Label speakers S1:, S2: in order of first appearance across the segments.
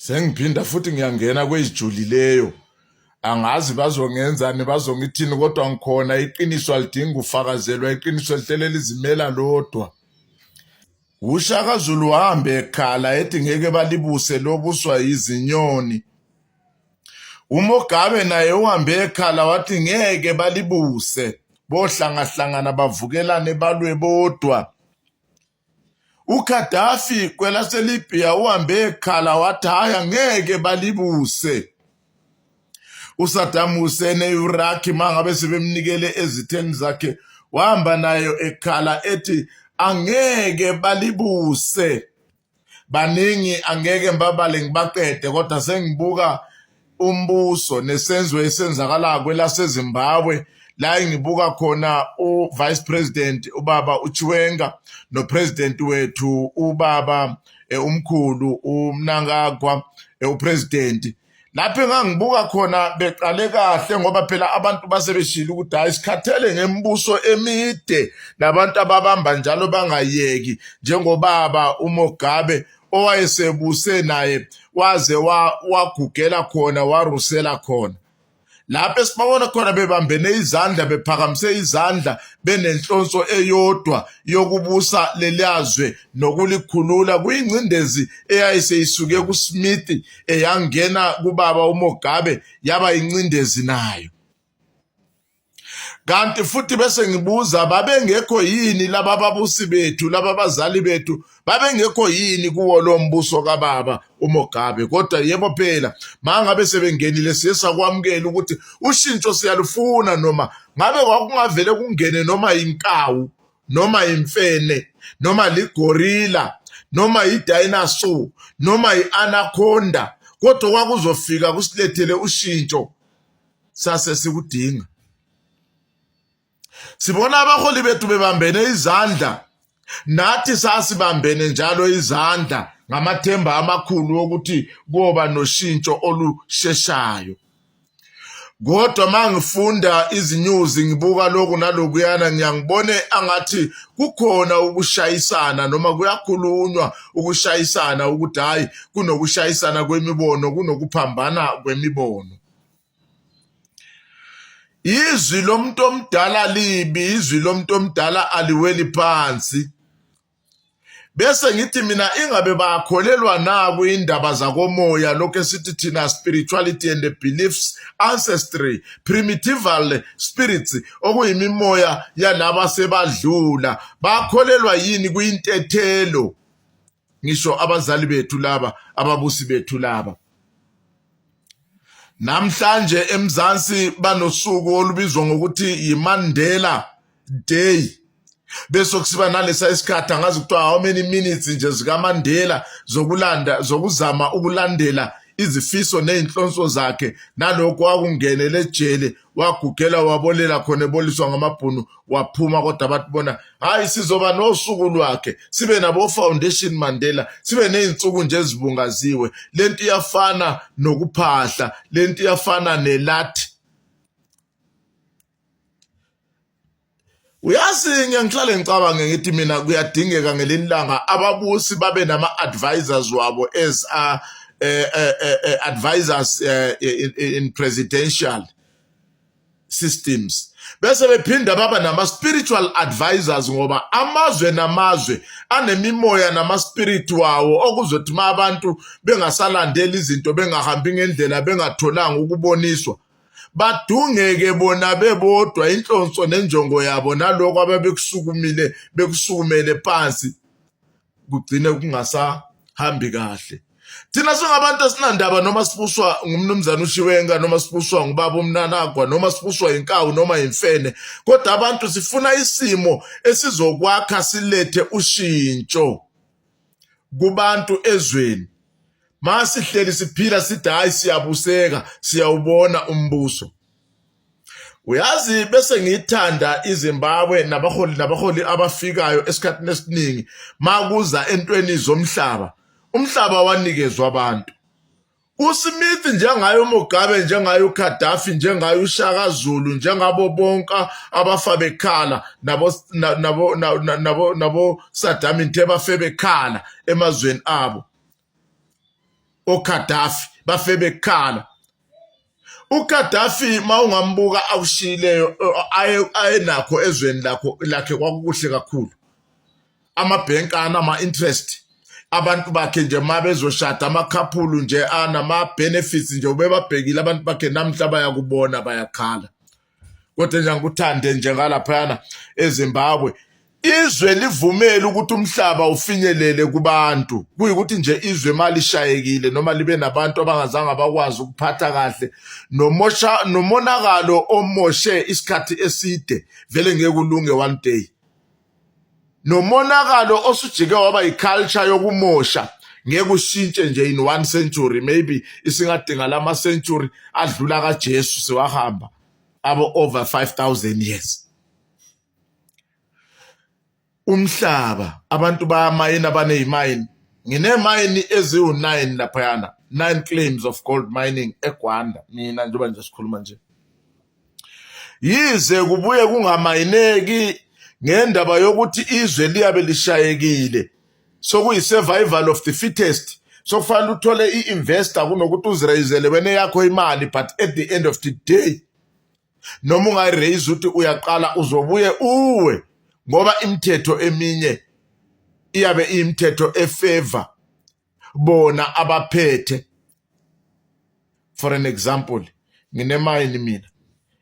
S1: Sengiphinda futhi ngiyangena kwezijulileyo. Angazi bazongenzani bazongithini kodwa ngikhona iqiniso alidinga ufakazelwa iqiniso lihlele lizimela lodwa. uShaka Zulu wahambe ekhala ethi ngeke balibuse lobuswa izinyoni. uMogabe naye uhambe ekhala wathi ngeke balibuse bohlanga bavukelane balwe bodwa. uGaddafi kwelaseLibya uhambe ekhala wathi haya ngeke balibuse. uSaddam Hussein eIraq mangabe sebemnikele ezitheni zakhe wahamba nayo ekhala ethi angeke balibuse. Baningi angeke mbabale ngibaqede kodwa sengibuka umbuso nesenzo esenzakala kwelaseZimbabwe la ngibuka khona uVice President ubaba uChiwenga noPresident wethu ubaba umkhulu uMnangagwa uPresident. Lapho engangibuka khona beqale kahle ngoba phela abantu basebeshila ukuthi hayi sikhathele ngembuso emide nabantu ababamba njalo bangayeki njengobaba uMogabe owayesebuse naye waze wagugela khona warusela khona. Lapho esibona khona bebambene izandla bephakamise izandla benenhlonso eyodwa yokubusa lelazwe nokulikhulula kuyingcindezi eyayiseyisuke kuSmith eyangena kubaba uMogabe yaba incindezi nayo. Kanti futhi bese ngibuza babengekho yini laba babusi bethu laba bazali bethu babengekho yini kuwo lo mbuso kababa uMogabe kodwa yebo phela mangabe sebengenile siyakwamukela ukuthi ushintsho siyalufuna noma ngabe kwakungavele kungene noma inkawu noma imfene noma ligorilla noma idinosaur noma ianaconda kodwa kwakuzofika kusilethele ushintsho sase sikudinga. Sibona abaholi bethu bebambene izandla nathi sasibambene njalo izandla ngamathemba amakhulu ukuthi kuba noshintsho olusheshayo. Kodwa mangifunda izinyuzi ngibuka lokhu nalokuyana ngiyangibone angathi kukhona ukushayisana noma kuyakhulunywa ukushayisana ukuthi hayi kunokushayisana kwemibono kunokuphambana kwemibono. Izwi lomuntu omdala libi izwi lomuntu omdala aliweli phansi. Bese ngithi mina ingabe bakholelwa na kuyindaba zakomoya lokho esithi thina spirituality and the beliefs ancestry primitival spirits okuyimimoya yalaba sebadlula bakholelwa yini kuyintethelo ngisho abazali bethu laba ababusi bethu laba. Namhlanje eMzansi banosuku olubizwa ngokuthi yiMandela Day. Bese kusiba nalesa isikhathi angazi kuthiwa how many minutes nje zikaMandela zokuzama ukulandela izifiso nezinhlonso zakhe nalokho wakungenele ejele wagugela wabolela khona eboliswa ngamabhunu waphuma kodwa abantu bona hayi sizoba nosuku lwakhe sibe nabo Foundation Mandela sibe nezinsuku nje ezibungaziwe. Lento iyafana nokuphahla lento iyafana nelathi. Uyazi ngihlale ngicabange ngithi mina kuyadingeka ngelilanga ababusi babe nama advisors wabo as advisors in presidential systems. Bese bephinda baba nama spiritual advisors ngoba amazwe namazwe anemimoya nama spirit wawo okuzothi abantu bengasalandeli izinto bengahambi ngendlela bengatholanga ukuboniswa badungeke bona bebodwa inhlonso nenjongo yabo naloko ababekusukumele phansi kugcine kungasahambi kahle. Thina singabantu esinandaba noma sibuswa ngumnumzana uChiwenga noma sibuswa ngubaba uMnangagwa noma sibuswa inkawu noma imfene kodwa abantu sifuna isimo esizokwakha silethe ushintsho kubantu ezweni. Masihleli siphila sithi hayi siyabuseka siyawubona umbuso. Uyazi bese ngithanda iZimbabwe nabaholi abafikayo esikhathini esiningi makuza entweni zomhlaba. Umhlaba wanikezwa abantu. uSmith njengayo uMogabe njengayo uGaddafi njengayo uShaka Zulu njengabo bonke abafa bekhala nabo Saddam Nteba fe bekhala emazweni abo. oGaddafi bafe bekhala. uGaddafi mawungambuka awushileyo ayenakho ezweni lakhe kwakuhle kakhulu. Amabhenki ama-interest, abantu bakhe nje mabezoshada amakhaphulu nje anama-benefits nje ubebabhekile abantu bakhe namhla bayakubona bayakhala. Kodwa nje ngikuthande nje ngalaphayana eZimbabwe izwe livumela ukuthi umhlaba ufinyelele kubantu, kuyikuthi nje izwe malishayekile noma libe nabantu abangazange bakwazi ukuphatha kahle nomonakalo omoshe isikhathi eside vele ngeke kulunge one day. Nomonakalo osujike waba iculture yokumosha ngeke ushintshe nje in 1 century, maybe isingadinga lama century adlula kaJesu sewahamba abo over 5,000 years. Umhlaba abantu bayamayina abanezimayini, nginemayini eziwu9 laphayana, 9 claims of gold mining eGwanda mina njengoba nje sikhuluma nje. Yize kubuye kungamayineki ngendaba yokuthi izwe liyabe lishayekile, sokuyi survival of the fittest, sokufanele uthole i-investor kunokuthi uzirayizele wena yakho imali, but at the end of the day noma ungayiraise uthi uyaqala uzobuye uwe, ngoba imithetho eminye iyabe imithetho efavor bona abaphethe. For an example, nginemayini mina,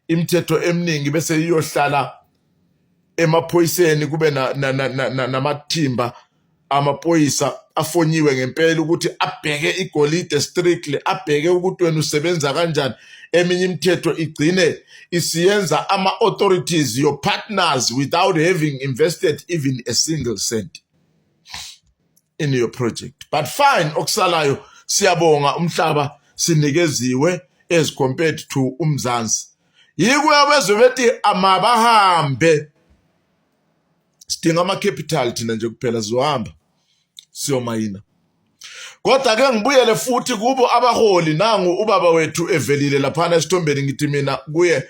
S1: imithetho eminingi bese iyohlala emaphoyiseni, kube namathimba amaphoyisa afonyiwe ngempela ukuthi abheke igolide strictly, abheke ukuthi wena usebenza kanjani. Eminye imithetho igcine isiyenza ama-authorities your partners without having invested even a single cent in your project. But fine, okusalayo siyabonga umhlaba sinikeziwe as compared to uMzansi. Yikho bezwe bethi amabahambe sidinga ama-capital thina nje kuphela zohamba siyomayina. Kodwa ke ngibuyele futhi kubo abaholi, nangu ubaba wethu evelile laphana esithombeni, ngithi mina kuye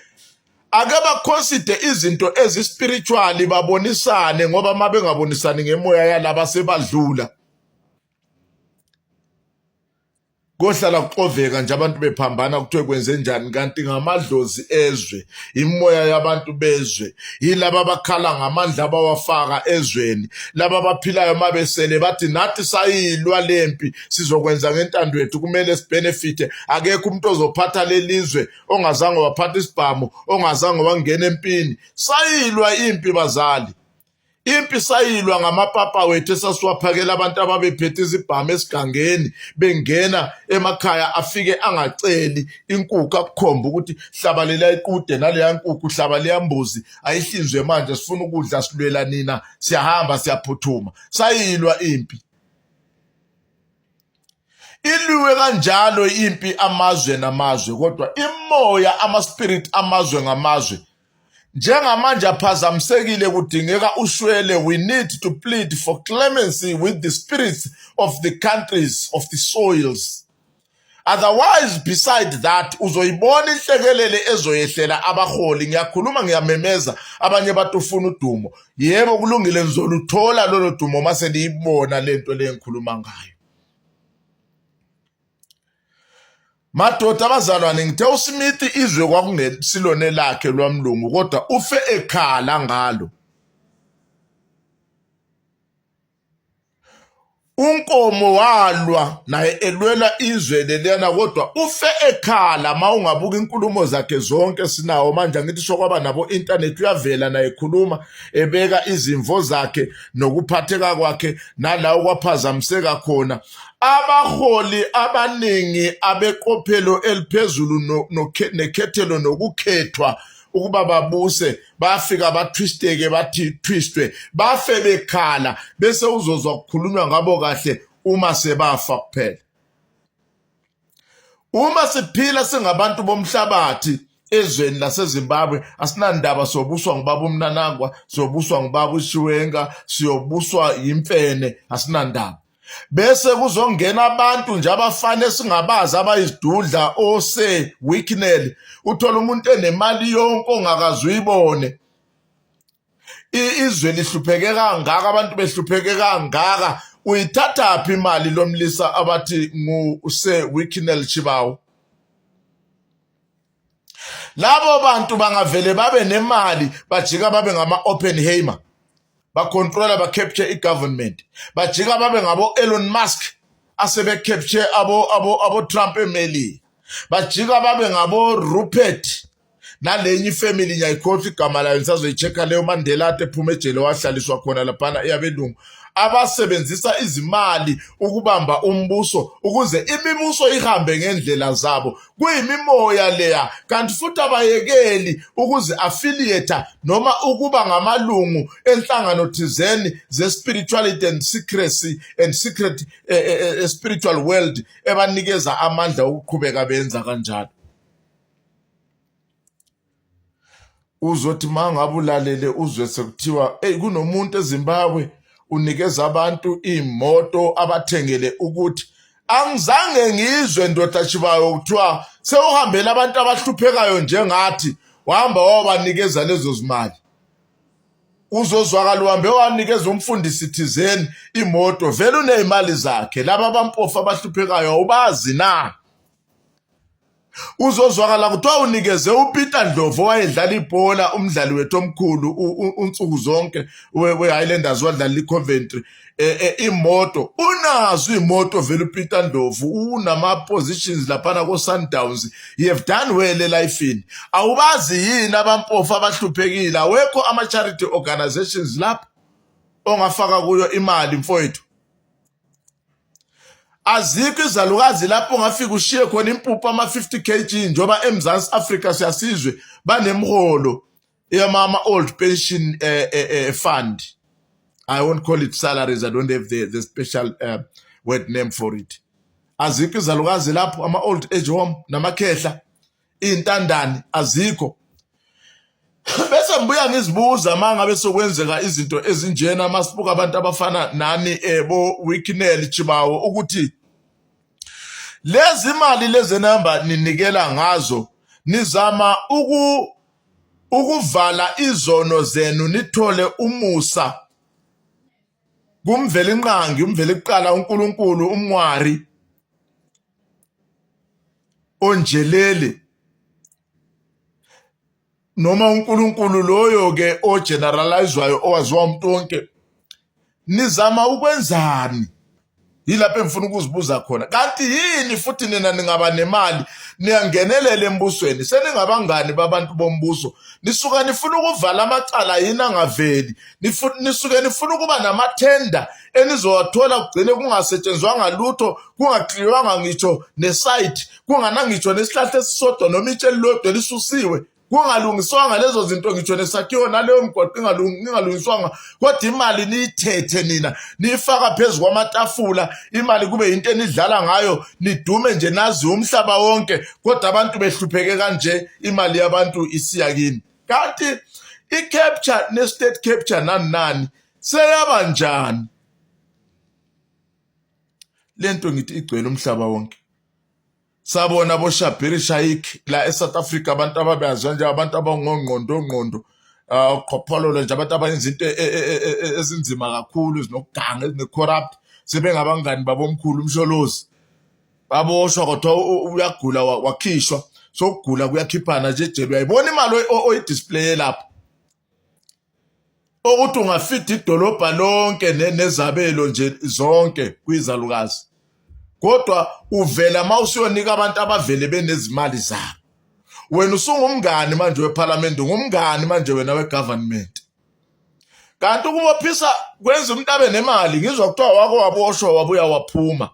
S1: ake baconsider izinto ezispiritual babonisane, ngoba mabe ngabonisani ngemoya yalaba sebadlula kohlala kuxoveka nje abantu bephambana kuthiwe kwenze njani, kanti ngamadlozi ezwe, imoya yabantu bezwe, yilaba abakhala ngamandla abawafaka ezweni, laba abaphilayo mabesele bathi nathi sayilwa lempi sizokwenza ngentando yethu, kumele sibenefite. Akekho umuntu ozophatha lelizwe ongazange waphatha isibhamu, ongazange wangena empini. Sayilwa impi bazali, impi sayilwa ngamapapa wethu esasiwaphakela abantu ababephethe izibhamu esigangeni, bengena emakhaya afike angaceli inkukhu akukhomba ukuthi hlaba lela iqude naleya nkukhu, hlaba leya mbuzi ayihlinzwe manje, sifuna ukudla silwela nina, siyahamba siyaphuthuma. Sayilwa impi, iliwe kanjalo impi amazwe namazwe, kodwa imoya ama-spirit amazwe ngamazwe njengamanje aphazamisekile, kudingeka ushwele. We need to plead for clemency with the spirits of the countries, of the soils. Otherwise, beside that, uzoyibona inhlekelele ezoyehlela abaholi. Ngiyakhuluma ngiyamemeza, abanye batufuna udumo. Yebo kulungile, ngizoluthola lolo dumo mase niyibona lento le ngikhuluma ngayo. Madoda abazalwane, ngithe uSmith izwe kwakungesilone lakhe lwamlungu, kodwa ufe ekhala ngalo. Unkomo walwa naye elwela izwe leliyana, kodwa ufe ekhala. Ma ungabuka inkulumo zakhe zonke sinawo manje, ngithi sokwaba nabo internet, uyavela naye ekhuluma ebeka izimvo zakhe nokuphatheka kwakhe nalawo kwaphazamiseka khona. Abaholi abaningi abeqophelo eliphezulu nekhethelo nokukhethwa ukuba babuse bafika bathwisteke, bathi twistwe, bafe bekhala, bese uzozwa kukhulunywa ngabo kahle uma sebafa kuphela. Uma siphila singabantu bomhlabathi ezweni laseZimbabwe, asinandaba sobuswa ngubaba uMnanangwa, sobuswa ngubaba uShiwenga, siyobuswa yimfene, asinandaba. Bese kuzongena abantu nje abafane singabazi abayizidudla ose weaknell, uthola umuntu enemali yonke ongakazi uyibone. Izwe lihlupheke kangaka, abantu behlupheke kangaka, uyithatha phi imali lomlisa abathi nguse Wikinel Chibawu? Labo bantu bangavele babe nemali bajika babe ngama Oppenheimer, bacontroller ba-capture i-government, bajika babe ngabo Elon Musk asebe capture abo Trump emeli, bajika babe ngabo Rupert nalenye ifamily ngiyayikhohlwa igama layo, nisazoyichecka leyo Mandela ade ephuma ejele wahlaliswa khona laphana eyabelungu, abasebenzisa izimali ukubamba umbuso ukuze imibuso ihambe ngendlela zabo. Kuyimimoya leya, kanti futhi abayekeli ukuze affiliate noma ukuba ngamalungu enhlangano thizeni ze spirituality and secrecy and secret spiritual world ebanikeza amandla ukuqhubeka benza kanjalo. Uzothi mangabe ulalele uzwe sekuthiwa kunomuntu eZimbabwe unikeza abantu imoto abathengele ukuthi angizange ngizwe ndoda Chibawu kuthiwa sewuhambela abantu abahluphekayo njengathi wahamba wabanikeza lezo zimali. Uzozwakala uhambe wanikeza umfundisi thizeni imoto, vele unezimali zakhe. Laba abampofu abahluphekayo awubazi na? Uzozwakala kuthiwa unikeze uPeter Ndlovu wayedlala ibhola, umdlali wethu omkhulu unsuku zonke we-Highlanders wadlala iCoventry, imoto. Unazo imoto vele uPeter Ndlovu, unama-positions laphana ko-Sundowns. You have done well elifini. Awubazi yini abampofu abahluphekile? Awekho ama-charity organizations lapho ongafaka kuyo imali mfowethu? Azikho izalukazi lapho ongafika ushiye khona impuphu ama-50 kg njoba eMzansi Afrika siyasizwe banemholo yama old pension fund. I won't call it salaries, I don't have the special word name for it. Azikho izalukazi lapho ama-old age home namakhehla, iy'ntandane azikho. Bese ngibuya ngizibuza mangabe sokwenzeka izinto ezinjena masibuka abantu abafana nani bo Wikinel Chibawu ukuthi lezi mali lezi namba ninikela ngazo nizama ukuvala izono zenu nithole umusa kumvela inqangi, umvela iqala uNkulunkulu umwari onjelele noma uNkulunkulu loyo ke ogeneralizwayo owaziwa umuntu wonke. Nizama ukwenzani? Yilapho engifuna ukuzibuza khona. Kanti yini futhi nina ningaba nemali niyangenelele embusweni, seningabangani babantu bombuso, nisuka nifuna ukuvala amacala yini angaveli, nisuke nifuna ukuba namathenda enizowathola kugcine kungasetshenzwanga lutho, kungakliywanga ngitsho nesite, kunganangitsho nesihlahla esisodwa noma itshe elilodwa lisusiwe, kungalungiswanga lezo zinto ngitsho nesakhiwo naleyo mgwaqo ingalungiswanga, kodwa imali niyithethe nina niyifaka phezu kwamatafula, imali kube yinto enidlala ngayo, nidume nje nazi umhlaba wonke, kodwa abantu behlupheke kanje, imali yabantu isiya kini. Kanti i-capture ne-state capture nani seyaba njani? Lento ngithi igcwele umhlaba wonke. Sabona boShabir Shaik la eSouth Africa, abantu ababeyaziwa nje abantu abangongqondo qophololo nje, abantu abayenza into ezinzima kakhulu, ezinokuganga, ezine-corrupt, sebengabangani babomkhulu umsholozi, baboshwa kodwa uyagula wakhishwa, sokugula kuyakhiphana nje ejele. Uyayibona imali oyidisplaye lapho ukuthi ungafida idolobha lonke nezabelo nje zonke kuyizalukazi, kodwa uvela mawusiyonika abantu abavele benezimali zabo. Wena usungumngani manje weParliament, ungumngani manje wena weGovernment. Kanti ukubophisa kwenza umuntu abe nemali, ngizwa kuthiwa wako waboshwa wabuya waphuma.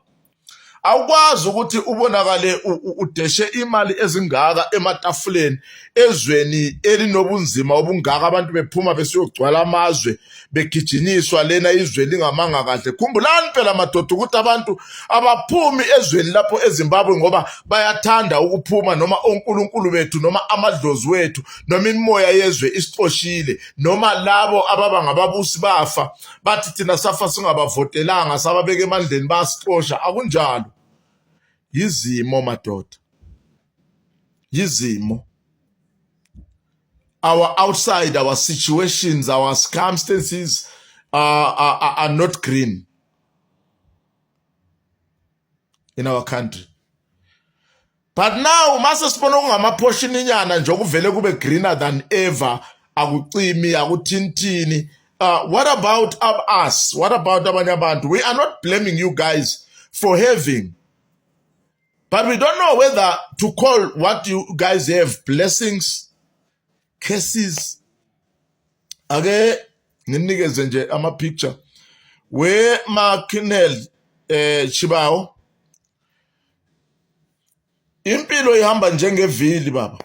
S1: Awukwazi ukuthi ubonakale udeshe imali ezingaka ematafuleni ezweni elinobunzima obungaka, abantu bephuma besiyogcwala amazwe begijiniswa lena izwe lingamanga kahle. Khumbulani phela madoda ukuthi abantu abaphumi ezweni lapho eZimbabwe ngoba bayathanda ukuphuma, noma onkulunkulu bethu noma amadlozi wethu noma imimoya yezwe isixoshile, noma labo ababa ngababusi bafa bathi thina safa singabavotelanga sababeka emandleni basixosha. Akunjalo. Yizimo madoda, yizimo. Our outside, our situations, our circumstances are not green. in our country. But now mase sibona okungamaportion inyana nje okuvele kube greener than ever, akucimi akuthintini. What about us? What about abanye abantu? We are not blaming you guys for having, but we don't know whether to call what you guys have blessings, curses. Ake nginikeze nje ama picture we Makinel Chibawo. Impilo ihamba njengevili baba.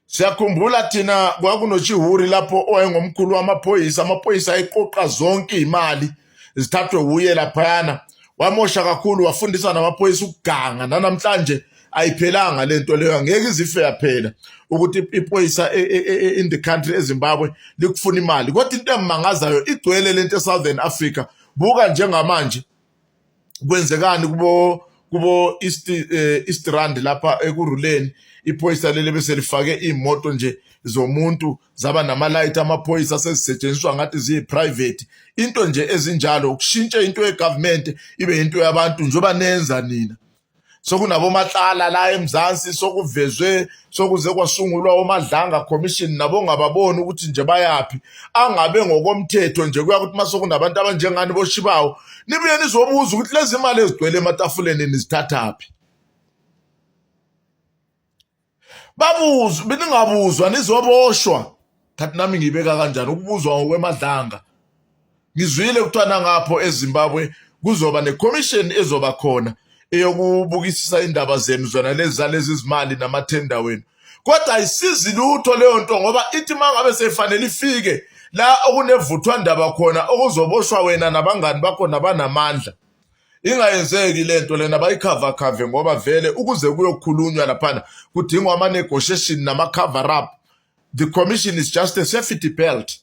S1: Siyakhumbula thina kwakunochihuri lapho owayengomkhulu amaphoyisa ayiqoqa zonke imali zithathwe uye laphana. Wamosha kakhulu wafundisa namaphoyisa ukuganga. Namhlanje ayiphelanga lento leyo, ngeke izife yaphela ukuthi iphoyisa in the country eZimbabwe likufuna imali. Kodwa into emangazayo igcwele lento eSouthern Africa. Buka njengamanje kwenzekani kubo East Rand lapha ekuruleni. Iphoyisa lele bese lifake imoto nje zomuntu zaba namalight amaphoyisa sezisetshenziswa ngathi ziyi-private. Into nje ezinjalo ukushintsha into ye-government ibe into yabantu njoba nenza nina. Sokunabo mahlala la eMzansi sokuvezwe sokuze kwasungulwa omadlanga commission nabo ngababona ukuthi nje bayapi angabe ngokomthetho nje kuya ukuthi masokunabantu abanjengani boShibawo nibuye nizobuza ukuthi lezi imali ezigcwele ematafuleni nizithathaphi. Babuzwa beningabuzwa nizoboshwa. Kanti nami ngibeka kanjani ukubuzwa ngokwemadlanga. Ngizwile kuthiwa ngapho eZimbabwe kuzoba necommission ezoba khona eyokubukisisa indaba zenu zona lezi izimali namathenda wenu. Kodwa ayisizi lutho leyo nto ngoba ithi mangabe sefanele ifike la okunevuthwa ndaba khona okuzoboshwa wena nabangani bakho nabanamandla. Ingayenzeki lento lena bayicover ngoba vele ukuze kuyokhulunywa laphana kudingwa ama negotiation nama cover up. The commission is just a safety belt.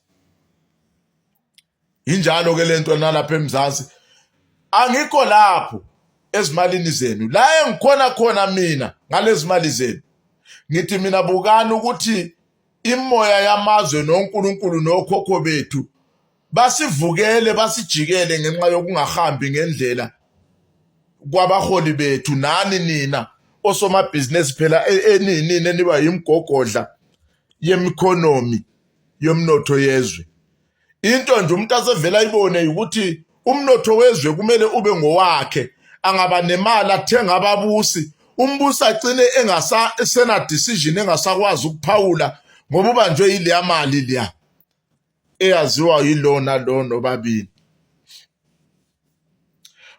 S1: Injalo ke lento nalapha eMzansi angikho lapho ezimalini zenu la engikhona khona mina ngalezi mali zenu. Ngithi mina bukani ukuthi imoya yamazwe noNkulunkulu nokhokho bethu basivukele basijikele ngenxa yokungahambi ngendlela kwabaholi bethu. Nani nina osomabhizinesi phela enini niba yimgogodla yemikhonomi yomnotho yezwe. Into nje umuntu asevela ayibone ukuthi umnotho wezwe kumele ube ngowakhe, angaba nemali athenga ababusi, umbusi agcine sena decision engasakwazi ukuphawula ngoba ubanjwe ile mali liya eyaziwa yilona lono babili.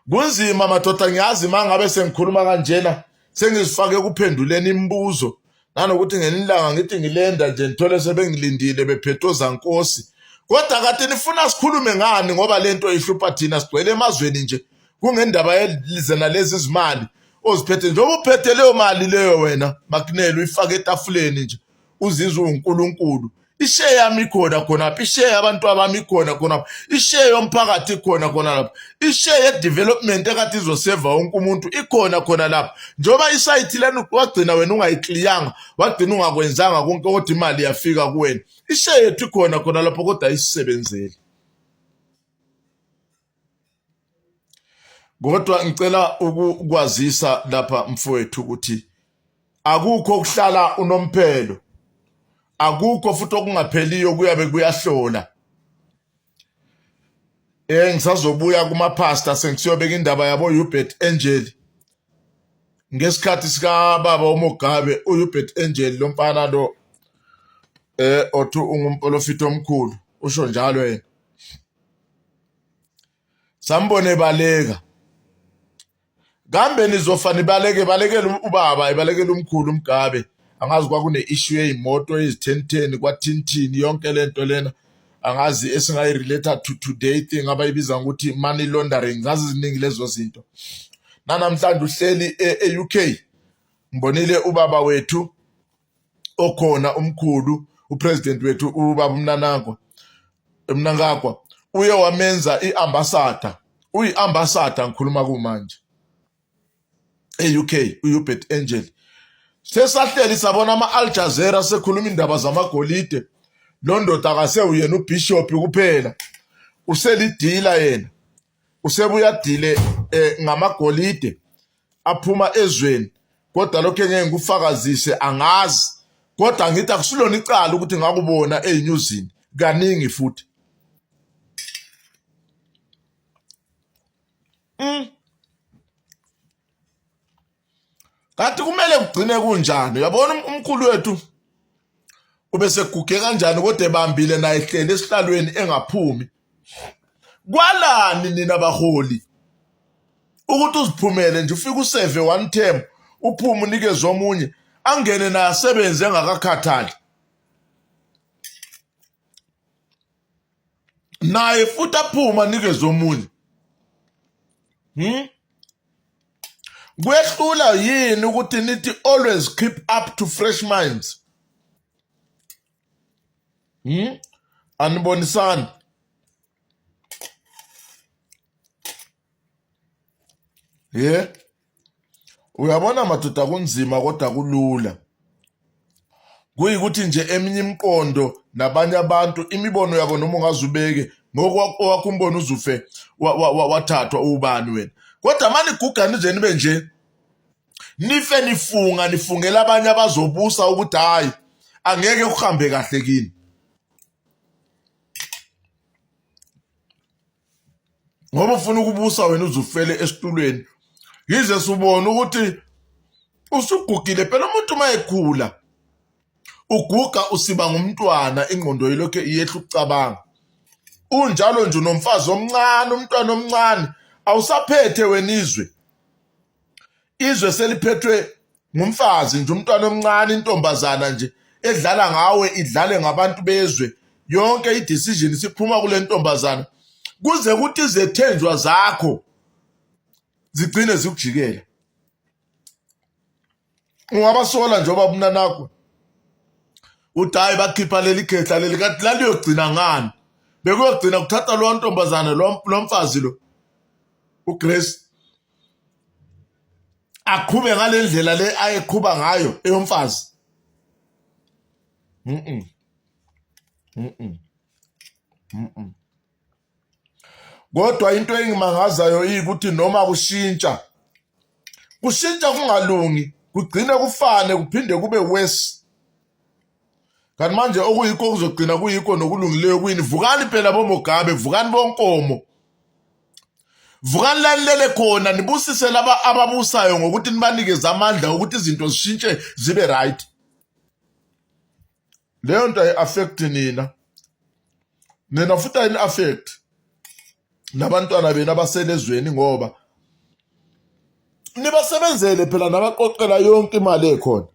S1: Kunzima madoda, ngiyazi mangabe sengikhuluma kanjena sengizifake kuphenduleni imibuzo nanokuthi ngenilanga ngithi ngilenda nje nithole sebengilindile bephetoza Nkosi. Kodwa kade nifuna sikhulume ngani ngoba lento ihlupha thina sigcwele emazweni nje kungendaba yelizena lezi izimali oziphethe njengoba uphethe leyo mali leyo wena Makinelo uyifake etafuleni nje uzizwe uNkulunkulu. Ishare yami ikhona khona, ishare yabantu abami ikhona khona, ishare yomphakathi ikhona khona lapha, ishare ye development ekade izoseva wonke umuntu ikhona khona lapha. Njoba isite lana wagcina wena ungayikliyanga, wagcina ungakwenzanga konke kodwa imali yafika kuwena. Ishare yethu ikhona khona lapho kodwa ayisebenzeli. Kodwa ngicela ukwazisa lapha mfowethu ukuthi akukho ukuhlala unomphelo. Akukho futhi okungapheliyo kuyabe kuyahlola. Ngisazobuya kumapasta sengiyobeka indaba yabo Hubert Angel. Ngesikhathi sika baba uMogabe uHubert Angel lo mfana lo othi ungumprofiti omkhulu usho njalo yena. Sambone baleka. Kambe nizofana balekele ubaba ibalekele umkhulu uMgabe. Angazi kwakune issue yeimoto ezi1010 kwathintini yonke lento lena angazi esingayi related to today thing abayibiza ukuthi money laundering. Ngazi ziningi lezo zinto. Namhlanje uhleli eUK ngibonile ubaba wethu okhona umkhulu upresident wethu ubaba Mnangagwa uye wamenza iambassador. Uyiambassador ngikhuluma kumanje eUK uHubert Angel. Sesahleli sabona ama-Al Jazeera sekhuluma indaba zamagolide. Lo ndoda akase uyena uBishop kuphela. Uselidila yena. Usebuya dile ngamagolide. aphuma ezweni kodwa lokho engeke ngikufakazise angazi kodwa ngithi akusilona icala ukuthi ngakubona ezinyuzini kaningi futhi kanti kumele kugcine kunjani uyabona umkhulu wethu ubese guge kanjani kodwa ebambile naye ehlele esihlalweni engaphumi kwalani nina baholi ukuthi uziphumele nje ufike useve one term uphume unikeze omunye angene naye asebenze engakakhathali naye futhi aphuma anikeze omunye kwehlula yini ukuthi nithi always keep up to fresh minds anibonisani uyabona madoda kunzima kodwa kulula kuyikuthi nje eminye imiqondo nabanye abantu imibono yabo noma ungazubeke ngokwakho umbono uzufe wathathwa ubani wena kodwa manje guga nje nibe nje nife nifungela abanye abazobusa ukuthi hayi angeke kuhambe kahle kini ngoba ufuna ukubusa wena uzufele esitulweni yize subona ukuthi usugugile phela umuntu mayekhula uguga usiba ngumntwana ingqondo yilokho iyehla ukucabanga unjalo nje unomfazi omncane umntwana omncane awusaphethe wena izwe seliphethwe ngumfazi nje umntwana omncane intombazana nje edlala ngawe idlale ngabantu bezwe yonke idecision siphuma kule ntombazana kuze ukuthi izethenjwa zakho zigcine zikujikela ungabasola njengoba bunanakho uthi hayi bakhipha leli khehla leli kanti laliyogcina ngani bekuyogcina kuthatha lo ntombazana lo mfazi lo uGrace aqhube ngalendlela le ayeqhuba ngayo eyomfazi kodwa into engimangazayo ukuthi noma kushintsha kungalungi kugcine kufane kuphinde kube worse kanti manje okuyikho kuzogcina kuyikho nokulungileyo kuyini vukani phela boMugabe vukani bonkomo vukani lalele khona nibusise laba ababusayo ngokuthi nibanikeze amandla ukuthi izinto zishintshe zibe right leyo nto ayi-affect nina futhi ayini-affect nabantwana benu abaselezweni ngoba nibasebenzele phela nabaqoqela yonke imali ekhona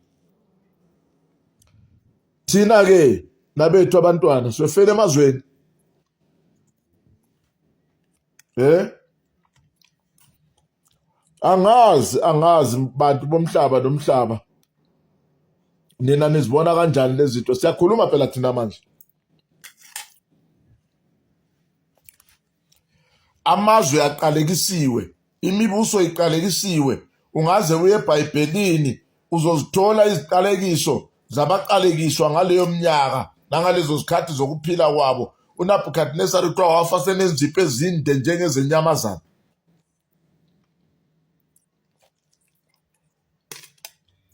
S1: thina-ke nabethu abantwana siyofela emazweni angazi bantu bomhlaba nomhlaba nina nizibona kanjani lezi zinto siyakhuluma phela thina manje amazwe aqalekisiwe imibuso iqalekisiwe ungaze uye eBhayibhelini uzozithola iziqalekiso zabaqalekiswa ngaleyo mnyaka nangalezo zikhathi zokuphila kwabo uNebukadnezar uthiwa wafa senezipho ezinde njengezenyamazana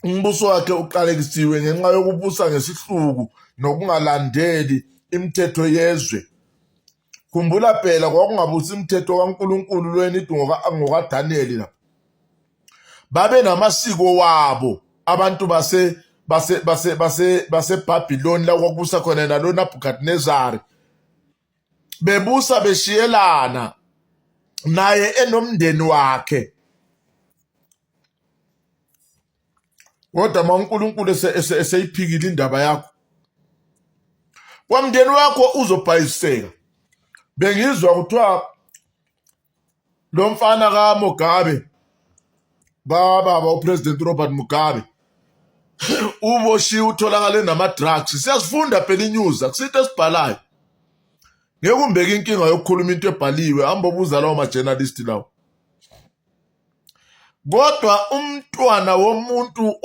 S1: umbuso wakhe uqalekisiwe ngenxa yokubusa ngesihluku nokungalandeli imithetho yezwe khumbula phela kwakungabusi imithetho kaNkulunkulu lwenithi ngokaDaniel la babe namasiko wabo abantu baseBhabhiloni la kwakubusa khona nalo Nebukadnezar bebusa beshiyelana naye enomndeni wakhe kodwa uNkulunkulu eseyiphikile indaba yakho kwamndeni wakho uzobhayiseka bengizwa kuthiwa lo mfana kaMugabe baba uPresident Robert Mugabe uboshiwe utholakale nama-drugs siyasifunda phela inews akusithi esibhalayo ngeke umbeke inkinga yokukhuluma into ebhaliwe hamba obuza lawo ma-journalist lawo kodwa umntwana womuntu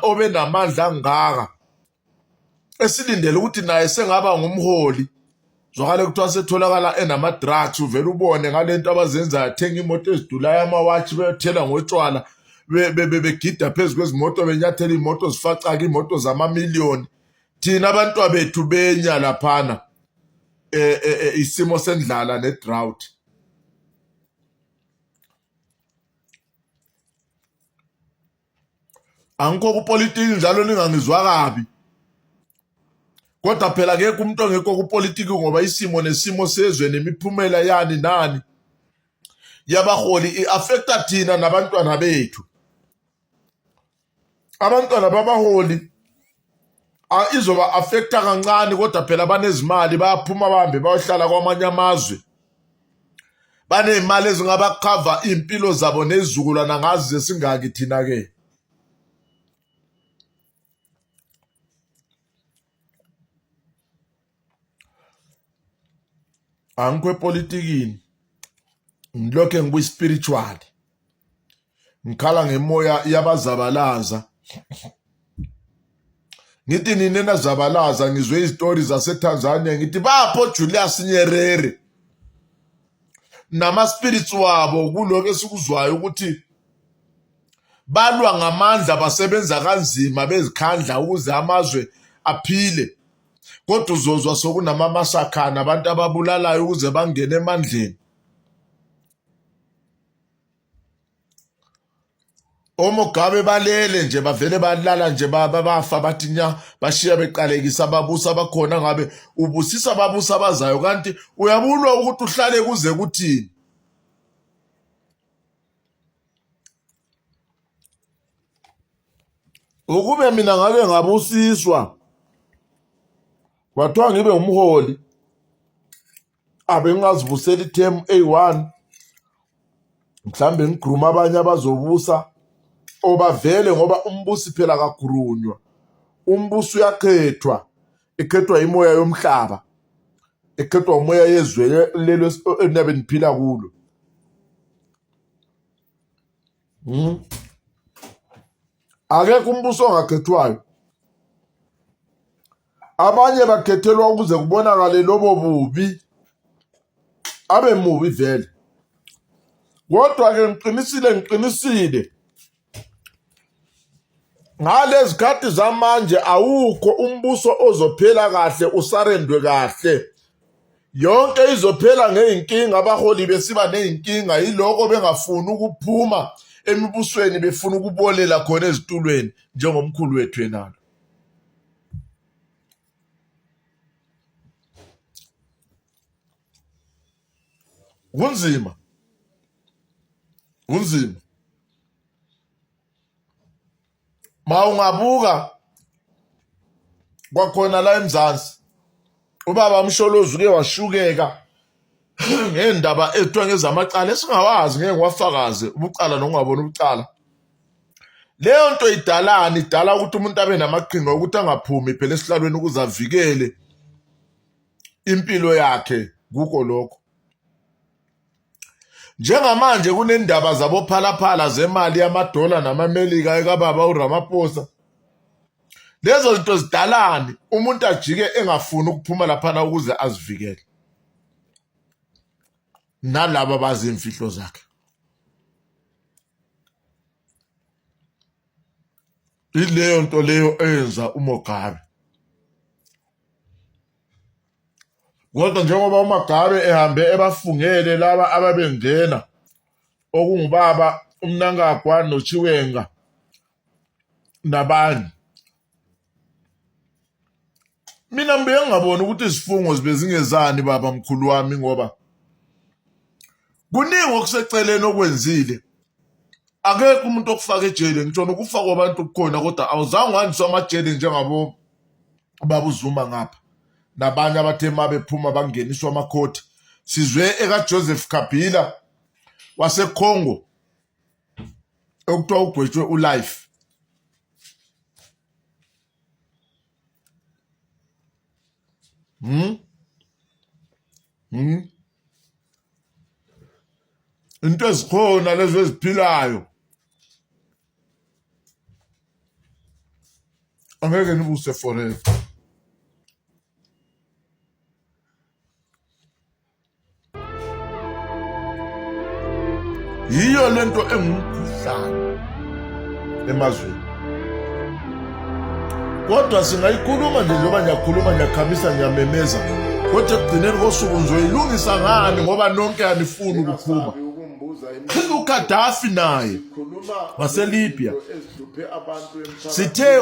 S1: obe namandla angaka esilindele ukuthi naye sengaba ngumholi zwakale kuthiwa setholakala enama-drugs uvele ubone ngale nto abazenzayo athenga imoto ezidulayo amawatshi beyothela ngotshwala begida phezu kwezimoto benyathela imoto zifacaka imoto zamamiliyoni, thina abantu bethu benya laphana isimo sendlala nedrought. Angikho kupolitiki njalo ningangizwa kabi, kodwa phela akekho umuntu ongekho kupolitiki ngoba isimo nesimo sezwe nemiphumela yani nani yabaholi i-affecta thina nabantwana bethu. Abantwana babaholi izoba affecta kancane, kodwa phela banezimali bayaphuma bahambe bayohlala kwamanye amazwe, banezimali ezingaba cover impilo zabo nezizukulwana ngazi singaki thina ke. Angikho epolitikini, ngilokho ngikwi-spiritual, ngikhala ngemoya yabazabalaza. Ngithi nini nazabalaza ngizwe izitori zaseTanzania ngithi bapho Julius Nyerere nama-spirits wabo kulokho esikuzwayo ukuthi balwa ngamandla, basebenza kanzima bezikhandla ukuze amazwe aphile, kodwa uzozwa sokunama-massacre abantu ababulalayo ukuze bangene emandleni. OMugabe balele nje bavele balala nje bafa bathi nya bashiya beqalekisa ababusa bakhona, ngabe ubusisa ababusa abazayo kanti uyabulwa ukuthi uhlale kuze kuthini. Ukube mina ngake ngabusiswa kwathiwa ngibe umholi abe ngazivusela ithemu A1, mhlambe ngigruma abanye abazobusa obavele, ngoba umbusi phela akagurunywa. Umbusi uyakhethwa, ekhethwa imoya yomhlaba, ekhethwa umoya yezwe lelo enabe niphila kulo. Akekho umbuso ongakhethwayo. Abanye bakhethelwa ukuze kubonakale lobo bubi, abe mubi vele. Kodwa-ke ngiqinisile ngalezi khathi zamanje awukho umbuso ozophela kahle usarendwe kahle. Yonke izophela ngeyinkinga, abaholi besiba neyinkinga, yiloko bengafuni ukuphuma emibusweni, befuna ukubolela khona ezitulweni njengomkhulu wethu enalo. Kunzima ma ungabuka kwakhona la eMzansi, ubaba Msholozi uke washukeka ngendaba ethiwa ngezamacala esingawazi, ngeke wafakaze ubucala nokungabona ubucala. Leyo nto idalani? Idala ukuthi umuntu abe namaqhinga ukuthi angaphumi phela esihlalweni ukuze avikele impilo yakhe kuko lokho. Njengamanje kunendaba zabophalaphala zemali yamadola namamelika ekababa uRamaphosa. Lezo zinto zidalani umuntu ajike engafuni ukuphuma laphana ukuze azivikele nalabo bazi imfihlo zakhe. Ileyo nto leyo eyenza uMugabe. Kodwa njengoba uMugabe ehambe ebafungele laba ababengena, okungubaba uMnangagwa noChiwenga nabanye, mina mbe ngabona ukuthi isifungo zibe zingezani baba mkhulu wami, ngoba kuningi okuseceleni okwenzile. Akekho umuntu okufaka ejele, ngitsho nokufa kwabantu kukhona, kodwa awuzange wandiswa amajele njengabo baba uZuma ngapha nabanye abathe uma bephuma bangeniswa amakhoti. Sizwe ekaJoseph Kabila waseCongo okuthiwa ugwetshwe ulife. Into ezikhona lezo eziphilayo angeke nibuse forever. Yiyo lento engumkhuhlane emazweni. Kodwa singayikhuluma nje njengoba ngiyakhuluma, ngiyakhamisa, ngiyamemeza, kodwa ekugcineni kosuku ngizoyilungisa ngani ngoba nonke anifuni ukuphuma. uGaddafi naye waseLibya sithe